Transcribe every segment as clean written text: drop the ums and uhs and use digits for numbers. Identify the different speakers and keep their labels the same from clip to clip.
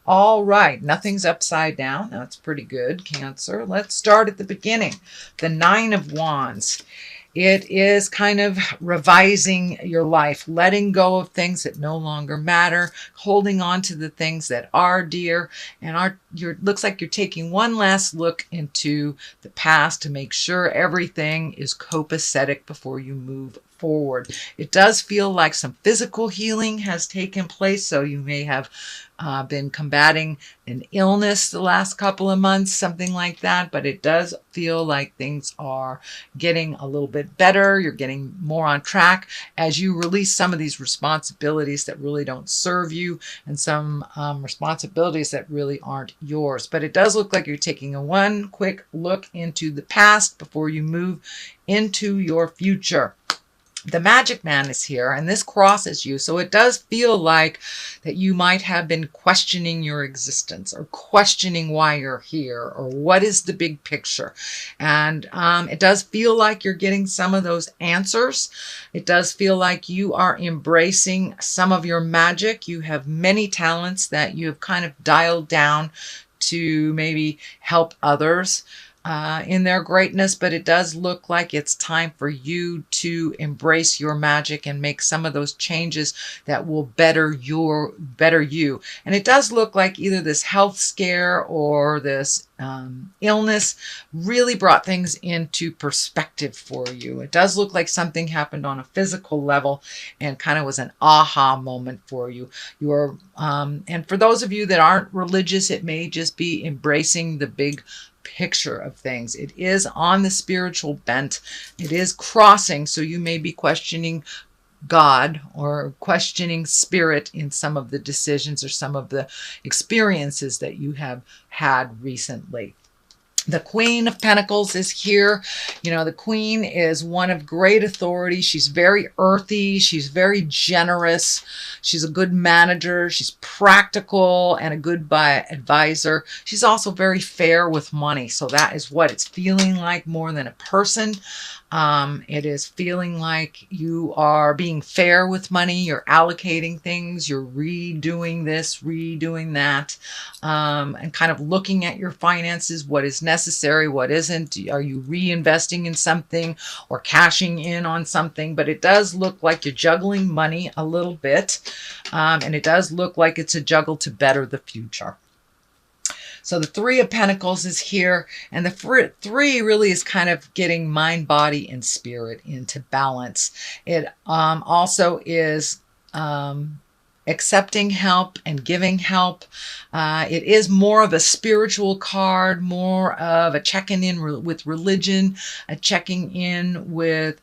Speaker 1: All right, nothing's upside down. That's pretty good, Cancer. Let's start at the beginning. The Nine of Wands. It is kind of revising your life, letting go of things that no longer matter, holding on to the things that are dear, and looks like you're taking one last look into the past to make sure everything is copacetic before you move forward. It does feel like some physical healing has taken place, so you may have been combating an illness the last couple of months, something like that, but it does feel like things are getting a little bit better. You're getting more on track as you release some of these responsibilities that really don't serve you and some responsibilities that really aren't yours. But it does look like you're taking a one quick look into the past before you move into your future. The Magic Man is here, and this crosses you, so it does feel like that you might have been questioning your existence or questioning why you're here or what is the big picture. And it does feel like you're getting some of those answers. It does feel like you are embracing some of your magic. You have many talents that you have kind of dialed down to maybe help others in their greatness, but it does look like it's time for you to embrace your magic and make some of those changes that will better you. And it does look like either this health scare or this illness really brought things into perspective for you. It does look like something happened on a physical level and kind of was an aha moment for you. You are, and for those of you that aren't religious, it may just be embracing the big picture of things. It is on the spiritual bent. It is crossing, so you may be questioning God or questioning spirit in some of the decisions or some of the experiences that you have had recently. The Queen of Pentacles is here. You know, the Queen is one of great authority. She's very earthy. She's very generous. She's a good manager. She's practical and a good advisor. She's also very fair with money. So that is what it's feeling like more than a person. It is feeling like you are being fair with money. You're allocating things. You're redoing this, redoing that, and kind of looking at your finances, what is necessary, what isn't. Are you reinvesting in something or cashing in on something? But it does look like you're juggling money a little bit, and it does look like it's a juggle to better the future. So the Three of Pentacles is here, and the three really is kind of getting mind, body, and spirit into balance. It also is accepting help and giving help. It is more of a spiritual card, more of a checking in with religion, a checking in with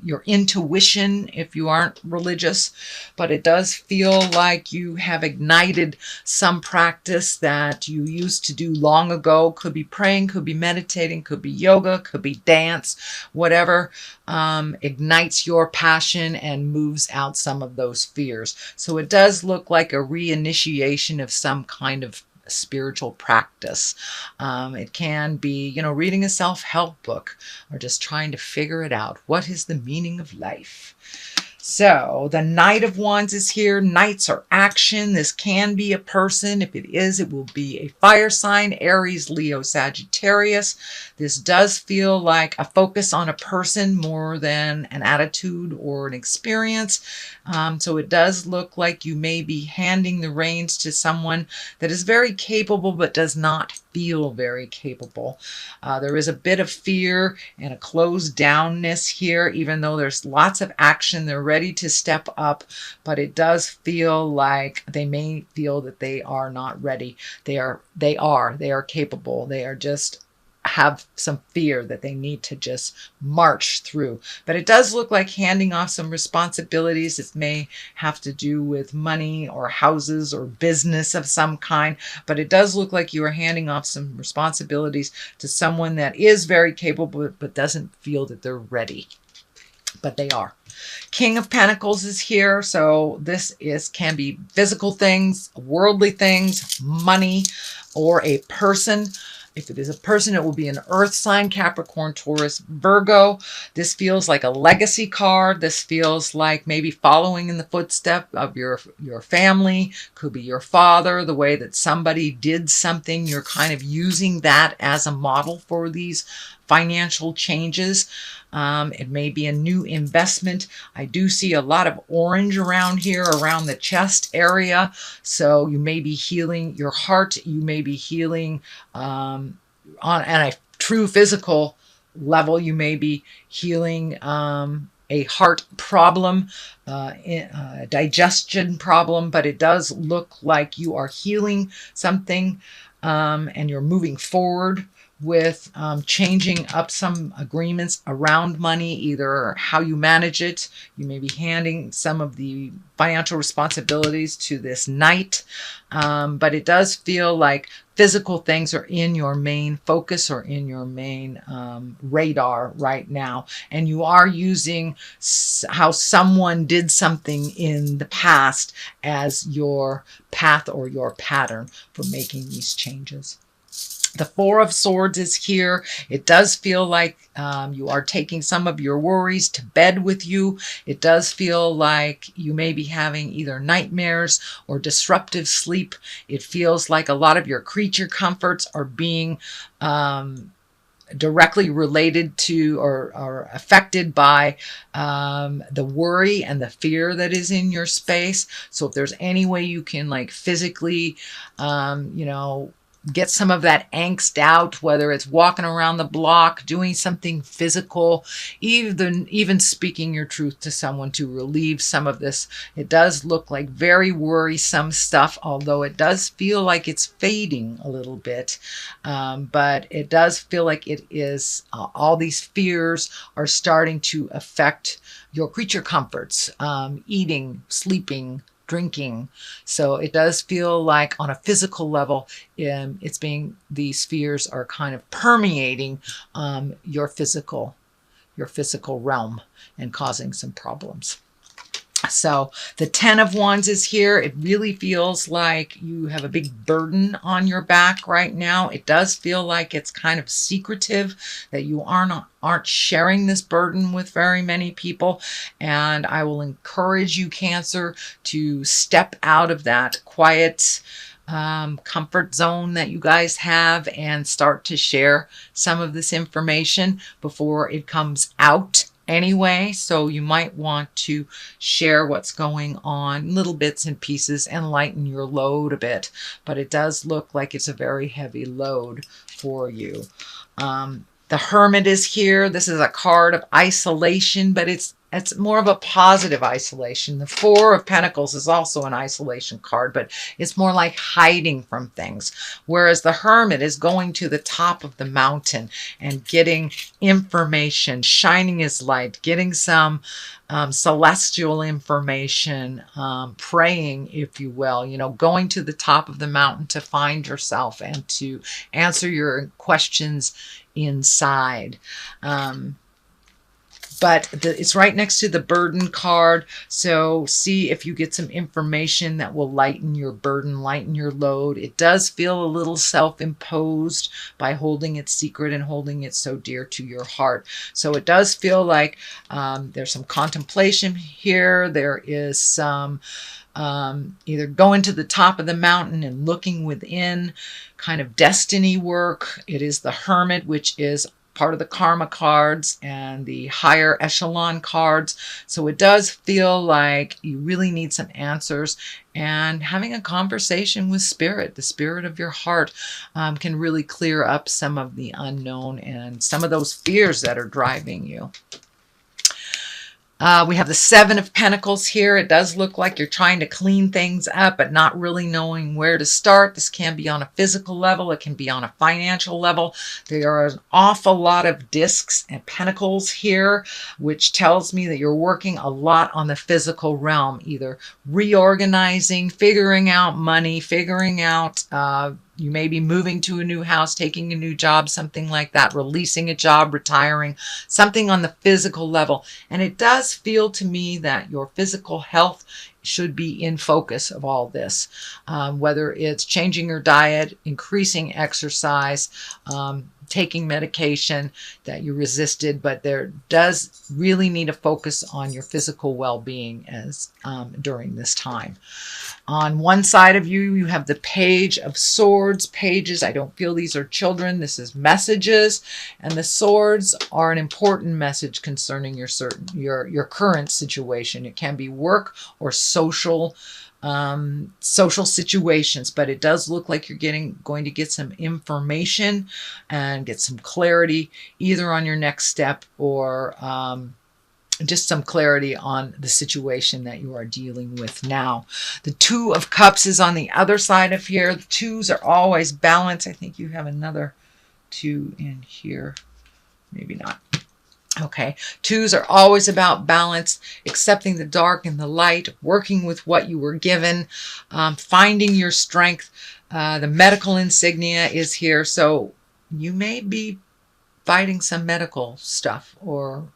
Speaker 1: your intuition if you aren't religious. But it does feel like you have ignited some practice that you used to do long ago. Could be praying, could be meditating, could be yoga, could be dance, whatever ignites your passion and moves out some of those fears. So it does look like a reinitiation of some kind of spiritual practice. It can be, you know, reading a self-help book or just trying to figure it out. What is the meaning of life? So the Knight of Wands is here. Knights are action. This can be a person. If it is, it will be a fire sign, Aries, Leo, Sagittarius. This does feel like a focus on a person more than an attitude or an experience. So it does look like you may be handing the reins to someone that is very capable but does not feel very capable. There is a bit of fear and a closed downness here, even though there's lots of action. They're ready to step up, but it does feel like they may feel that they are not ready. They are capable. They are just have some fear that they need to just march through. But it does look like handing off some responsibilities. It may have to do with money or houses or business of some kind, but it does look like you are handing off some responsibilities to someone that is very capable but doesn't feel that they're ready. But they are. King of Pentacles is here. So this can be physical things, worldly things, money, or a person. If it is a person, it will be an earth sign, Capricorn, Taurus, Virgo. This feels like a legacy card. This feels like maybe following in the footsteps of your family. Could be your father, the way that somebody did something. You're kind of using that as a model for these financial changes. It may be a new investment. I do see a lot of orange around here, around the chest area. So you may be healing your heart. You may be healing on a true physical level. You may be healing a heart problem, a digestion problem, but it does look like you are healing something and you're moving forward with changing up some agreements around money, either how you manage it. You may be handing some of the financial responsibilities to this knight, but it does feel like physical things are in your main focus or in your main radar right now. And you are using how someone did something in the past as your path or your pattern for making these changes. The Four of Swords is here. It does feel like you are taking some of your worries to bed with you. It does feel like you may be having either nightmares or disruptive sleep. It feels like a lot of your creature comforts are being directly related to or affected by the worry and the fear that is in your space. So if there's any way you can like physically, get some of that angst out, whether it's walking around the block, doing something physical, even speaking your truth to someone to relieve some of this. It does look like very worrisome stuff, although it does feel like it's fading a little bit. But it does feel like it is, all these fears are starting to affect your creature comforts, eating, sleeping, drinking. So it does feel like on a physical level, these fears are kind of permeating your physical realm and causing some problems. So the Ten of Wands is here. It really feels like you have a big burden on your back right now. It does feel like it's kind of secretive, that you aren't sharing this burden with very many people. And I will encourage you, Cancer, to step out of that quiet comfort zone that you guys have and start to share some of this information before it comes out anyway. So you might want to share what's going on, little bits and pieces, and lighten your load a bit. But it does look like it's a very heavy load for you. The Hermit is here. This is a card of isolation, but it's more of a positive isolation. The Four of Pentacles is also an isolation card, but it's more like hiding from things. Whereas the Hermit is going to the top of the mountain and getting information, shining his light, getting some celestial information, praying, if you will, going to the top of the mountain to find yourself and to answer your questions inside. But it's right next to the burden card. So see if you get some information that will lighten your burden, lighten your load. It does feel a little self-imposed by holding it secret and holding it so dear to your heart. So it does feel like there's some contemplation here. There is some either going to the top of the mountain and looking within, kind of destiny work. It is the Hermit, which is part of the karma cards and the higher echelon cards. So it does feel like you really need some answers, and having a conversation with spirit, the spirit of your heart, can really clear up some of the unknown and some of those fears that are driving you. We have the Seven of Pentacles here. It does look like you're trying to clean things up, but not really knowing where to start. This can be on a physical level. It can be on a financial level. There are an awful lot of discs and pentacles here, which tells me that you're working a lot on the physical realm, either reorganizing, figuring out money, figuring out you may be moving to a new house, taking a new job, something like that, releasing a job, retiring, something on the physical level. And it does feel to me that your physical health should be in focus of all this, whether it's changing your diet, increasing exercise, taking medication that you resisted, but there does really need a focus on your physical well-being as during this time. On one side of you, you have the Page of Swords. Pages, I don't feel these are children. This is messages. And the swords are an important message concerning your current situation. It can be work or social situations, but it does look like you're going to get some information and get some clarity either on your next step or just some clarity on the situation that you are dealing with now. The Two of Cups is on the other side of here. The twos are always balanced. I think you have another two in here. Maybe not. Okay. Twos are always about balance, accepting the dark and the light, working with what you were given, finding your strength. The medical insignia is here. So you may be fighting some medical stuff or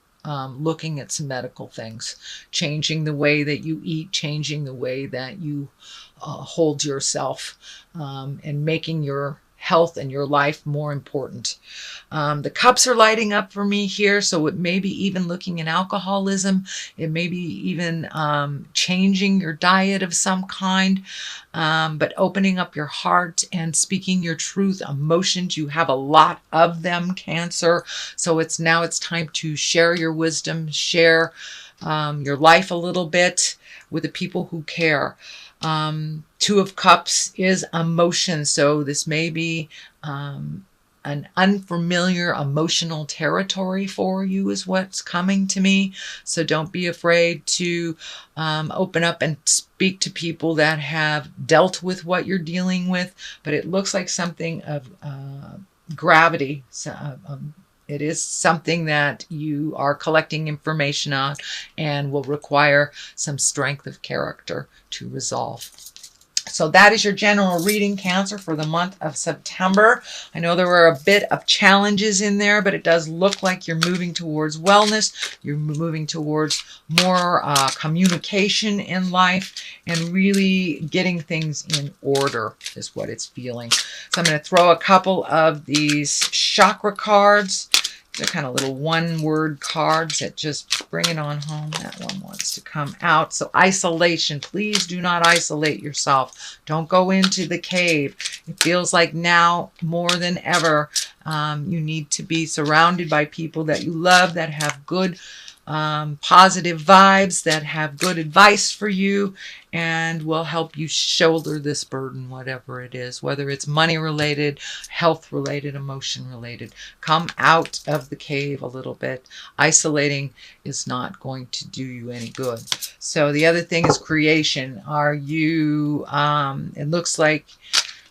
Speaker 1: looking at some medical things, changing the way that you eat, changing the way that you hold yourself, and making your health and your life more important. The cups are lighting up for me here, so it may be even looking at alcoholism. It may be even changing your diet of some kind, but opening up your heart and speaking your truth. Emotions, you have a lot of them, Cancer. So it's time to share your wisdom, share your life a little bit with the people who care. Two of Cups is emotion, so this may be an unfamiliar emotional territory for you is what's coming to me. So don't be afraid to open up and speak to people that have dealt with what you're dealing with, but it looks like something of gravity. So, it is something that you are collecting information on and will require some strength of character to resolve. So that is your general reading, Cancer, for the month of September. I know there were a bit of challenges in there, but it does look like you're moving towards wellness. You're moving towards more communication in life and really getting things in order is what it's feeling. So I'm going to throw a couple of these chakra cards. They're kind of little one-word cards that just bring it on home. That one wants to come out. So isolation. Please do not isolate yourself. Don't go into the cave. It feels like now more than ever you need to be surrounded by people that you love, that have good positive vibes, that have good advice for you and will help you shoulder this burden, whatever it is, whether it's money related, health related, emotion related. Come out of the cave a little bit. Isolating is not going to do you any good. So the other thing is creation. Are you, it looks like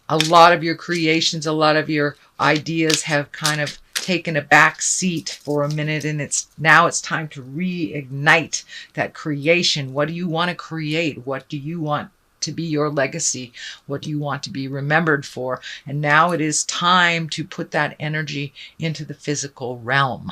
Speaker 1: a lot of your creations, a lot of your ideas have kind of taken a back seat for a minute, and now it's time to reignite that creation. What do you want to create? What do you want to be your legacy? What do you want to be remembered for? And now it is time to put that energy into the physical realm.